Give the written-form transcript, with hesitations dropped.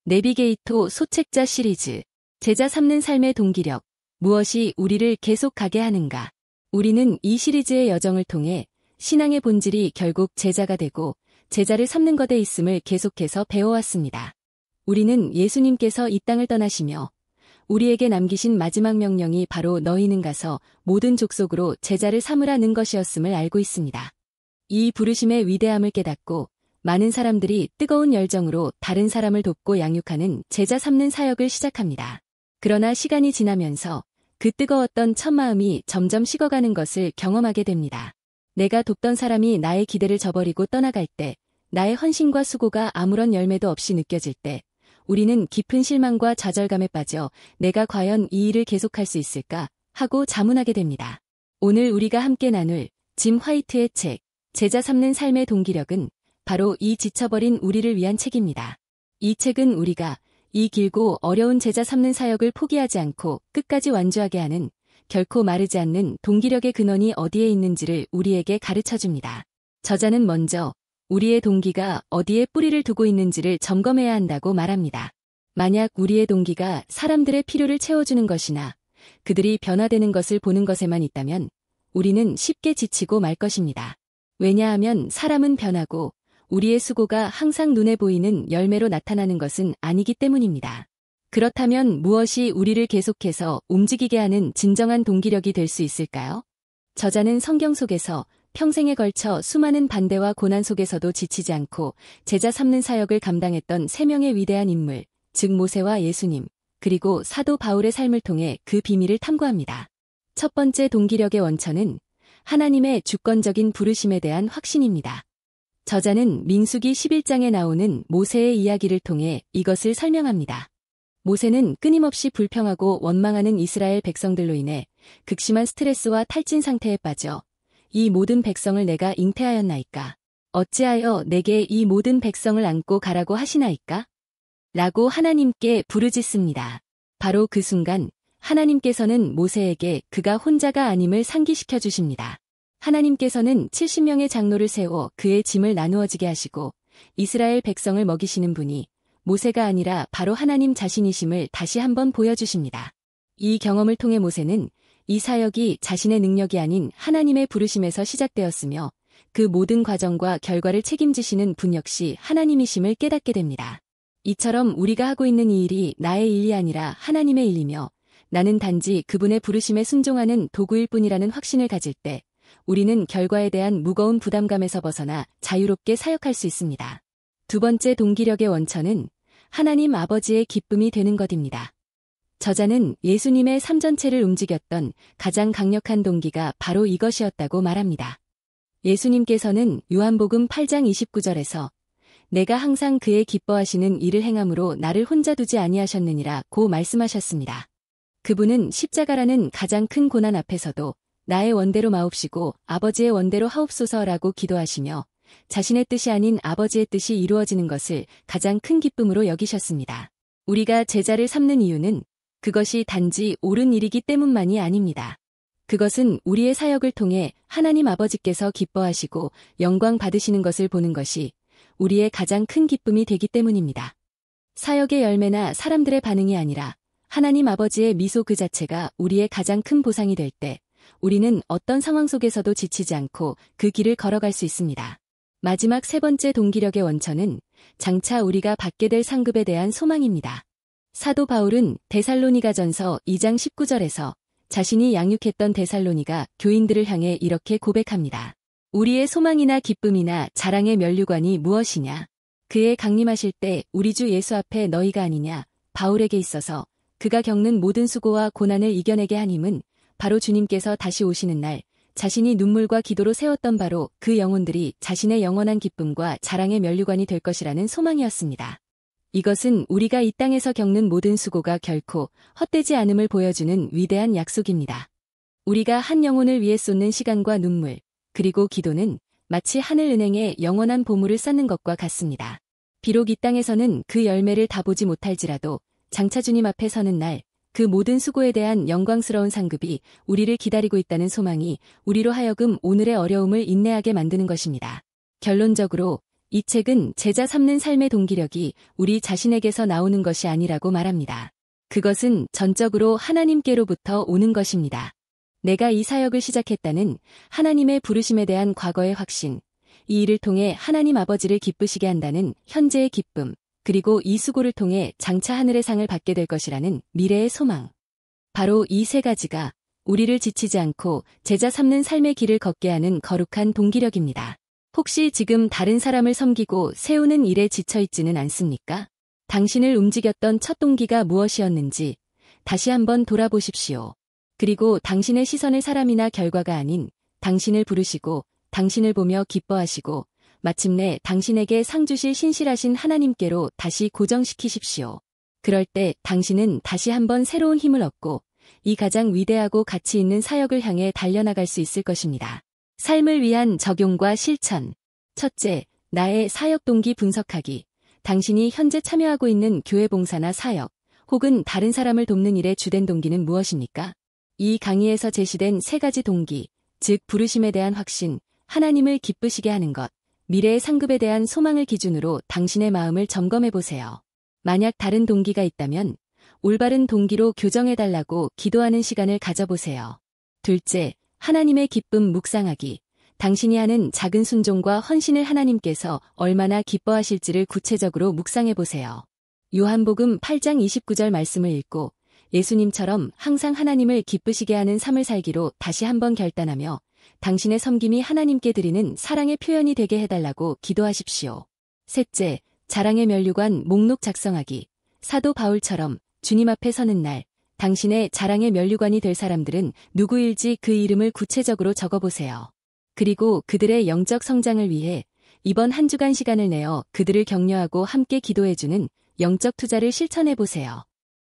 내비게이토 소책자 시리즈. 제자 삼는 삶의 동기력. 무엇이 우리를 계속 가게 하는가? 우리는 이 시리즈의 여정을 통해 신앙의 본질이 결국 제자가 되고 제자를 삼는 것에 있음을 계속해서 배워왔습니다. 우리는 예수님께서 이 땅을 떠나시며 우리에게 남기신 마지막 명령이 바로 너희는 가서 모든 족속으로 제자를 삼으라는 것이었음을 알고 있습니다. 이 부르심의 위대함을 깨닫고 많은 사람들이 뜨거운 열정으로 다른 사람을 돕고 양육하는 제자 삼는 사역을 시작합니다. 그러나 시간이 지나면서 그 뜨거웠던 첫마음이 점점 식어가는 것을 경험하게 됩니다. 내가 돕던 사람이 나의 기대를 저버리고 떠나갈 때, 나의 헌신과 수고가 아무런 열매도 없이 느껴질 때, 우리는 깊은 실망과 좌절감에 빠져 내가 과연 이 일을 계속할 수 있을까 하고 자문하게 됩니다. 오늘 우리가 함께 나눌 짐 화이트의 책, 제자 삼는 삶의 동기력은 바로 이 지쳐버린 우리를 위한 책입니다. 이 책은 우리가 이 길고 어려운 제자 삼는 사역을 포기하지 않고 끝까지 완주하게 하는 결코 마르지 않는 동기력의 근원이 어디에 있는지를 우리에게 가르쳐줍니다. 저자는 먼저 우리의 동기가 어디에 뿌리를 두고 있는지를 점검해야 한다고 말합니다. 만약 우리의 동기가 사람들의 필요를 채워주는 것이나 그들이 변화되는 것을 보는 것에만 있다면 우리는 쉽게 지치고 말 것입니다. 왜냐하면 사람은 변하고 우리의 수고가 항상 눈에 보이는 열매로 나타나는 것은 아니기 때문입니다. 그렇다면 무엇이 우리를 계속해서 움직이게 하는 진정한 동기력이 될 수 있을까요? 저자는 성경 속에서 평생에 걸쳐 수많은 반대와 고난 속에서도 지치지 않고 제자 삼는 사역을 감당했던 세 명의 위대한 인물, 즉 모세와 예수님, 그리고 사도 바울의 삶을 통해 그 비밀을 탐구합니다. 첫 번째 동기력의 원천은 하나님의 주권적인 부르심에 대한 확신입니다. 저자는 민수기 11장에 나오는 모세의 이야기를 통해 이것을 설명합니다. 모세는 끊임없이 불평하고 원망하는 이스라엘 백성들로 인해 극심한 스트레스와 탈진 상태에 빠져 이 모든 백성을 내가 잉태하였나이까? 어찌하여 내게 이 모든 백성을 안고 가라고 하시나이까? 라고 하나님께 부르짖습니다. 바로 그 순간 하나님께서는 모세에게 그가 혼자가 아님을 상기시켜 주십니다. 하나님께서는 70명의 장로를 세워 그의 짐을 나누어지게 하시고 이스라엘 백성을 먹이시는 분이 모세가 아니라 바로 하나님 자신이심을 다시 한번 보여주십니다. 이 경험을 통해 모세는 이 사역이 자신의 능력이 아닌 하나님의 부르심에서 시작되었으며 그 모든 과정과 결과를 책임지시는 분 역시 하나님이심을 깨닫게 됩니다. 이처럼 우리가 하고 있는 이 일이 나의 일이 아니라 하나님의 일이며 나는 단지 그분의 부르심에 순종하는 도구일 뿐이라는 확신을 가질 때 우리는 결과에 대한 무거운 부담감에서 벗어나 자유롭게 사역할 수 있습니다. 두 번째 동기력의 원천은 하나님 아버지의 기쁨이 되는 것입니다. 저자는 예수님의 삶 전체를 움직였던 가장 강력한 동기가 바로 이것이었다고 말합니다. 예수님께서는 요한복음 8장 29절에서 내가 항상 그의 기뻐하시는 일을 행함으로 나를 혼자 두지 아니하셨느니라 고 말씀하셨습니다. 그분은 십자가라는 가장 큰 고난 앞에서도 나의 원대로 마옵시고 아버지의 원대로 하옵소서라고 기도하시며 자신의 뜻이 아닌 아버지의 뜻이 이루어지는 것을 가장 큰 기쁨으로 여기셨습니다. 우리가 제자를 삼는 이유는 그것이 단지 옳은 일이기 때문만이 아닙니다. 그것은 우리의 사역을 통해 하나님 아버지께서 기뻐하시고 영광 받으시는 것을 보는 것이 우리의 가장 큰 기쁨이 되기 때문입니다. 사역의 열매나 사람들의 반응이 아니라 하나님 아버지의 미소 그 자체가 우리의 가장 큰 보상이 될 때 우리는 어떤 상황 속에서도 지치지 않고 그 길을 걸어갈 수 있습니다. 마지막 세 번째 동기력의 원천은 장차 우리가 받게 될 상급에 대한 소망입니다. 사도 바울은 데살로니가전서 2장 19절에서 자신이 양육했던 데살로니가 교인들을 향해 이렇게 고백합니다. 우리의 소망이나 기쁨이나 자랑의 면류관이 무엇이냐? 그의 강림하실 때 우리 주 예수 앞에 너희가 아니냐? 바울에게 있어서 그가 겪는 모든 수고와 고난을 이겨내게 한 힘은 바로 주님께서 다시 오시는 날 자신이 눈물과 기도로 세웠던 바로 그 영혼들이 자신의 영원한 기쁨과 자랑의 면류관이 될 것이라는 소망이었습니다. 이것은 우리가 이 땅에서 겪는 모든 수고가 결코 헛되지 않음을 보여주는 위대한 약속입니다. 우리가 한 영혼을 위해 쏟는 시간과 눈물, 그리고 기도는 마치 하늘은행에 영원한 보물을 쌓는 것과 같습니다. 비록 이 땅에서는 그 열매를 다 보지 못할지라도 장차 주님 앞에 서는 날 그 모든 수고에 대한 영광스러운 상급이 우리를 기다리고 있다는 소망이 우리로 하여금 오늘의 어려움을 인내하게 만드는 것입니다. 결론적으로 이 책은 제자 삼는 삶의 동기력이 우리 자신에게서 나오는 것이 아니라고 말합니다. 그것은 전적으로 하나님께로부터 오는 것입니다. 내가 이 사역을 시작했다는 하나님의 부르심에 대한 과거의 확신, 이 일을 통해 하나님 아버지를 기쁘시게 한다는 현재의 기쁨, 그리고 이 수고를 통해 장차 하늘의 상을 받게 될 것이라는 미래의 소망. 바로 이 세 가지가 우리를 지치지 않고 제자 삼는 삶의 길을 걷게 하는 거룩한 동기력입니다. 혹시 지금 다른 사람을 섬기고 세우는 일에 지쳐있지는 않습니까? 당신을 움직였던 첫 동기가 무엇이었는지 다시 한번 돌아보십시오. 그리고 당신의 시선을 사람이나 결과가 아닌 당신을 부르시고 당신을 보며 기뻐하시고 마침내 당신에게 상 주실 신실하신 하나님께로 다시 고정시키십시오. 그럴 때 당신은 다시 한번 새로운 힘을 얻고 이 가장 위대하고 가치 있는 사역을 향해 달려나갈 수 있을 것입니다. 삶을 위한 적용과 실천. 첫째, 나의 사역 동기 분석하기. 당신이 현재 참여하고 있는 교회 봉사나 사역, 혹은 다른 사람을 돕는 일의 주된 동기는 무엇입니까? 이 강의에서 제시된 세 가지 동기, 즉 부르심에 대한 확신, 하나님을 기쁘시게 하는 것, 미래의 상급에 대한 소망을 기준으로 당신의 마음을 점검해보세요. 만약 다른 동기가 있다면 올바른 동기로 교정해달라고 기도하는 시간을 가져보세요. 둘째, 하나님의 기쁨 묵상하기. 당신이 하는 작은 순종과 헌신을 하나님께서 얼마나 기뻐하실지를 구체적으로 묵상해보세요. 요한복음 8장 29절 말씀을 읽고 예수님처럼 항상 하나님을 기쁘시게 하는 삶을 살기로 다시 한번 결단하며 당신의 섬김이 하나님께 드리는 사랑의 표현이 되게 해달라고 기도하십시오. 셋째, 자랑의 면류관 목록 작성하기. 사도 바울처럼 주님 앞에 서는 날, 당신의 자랑의 면류관이 될 사람들은 누구일지 그 이름을 구체적으로 적어보세요. 그리고 그들의 영적 성장을 위해 이번 한 주간 시간을 내어 그들을 격려하고 함께 기도해주는 영적 투자를 실천해보세요.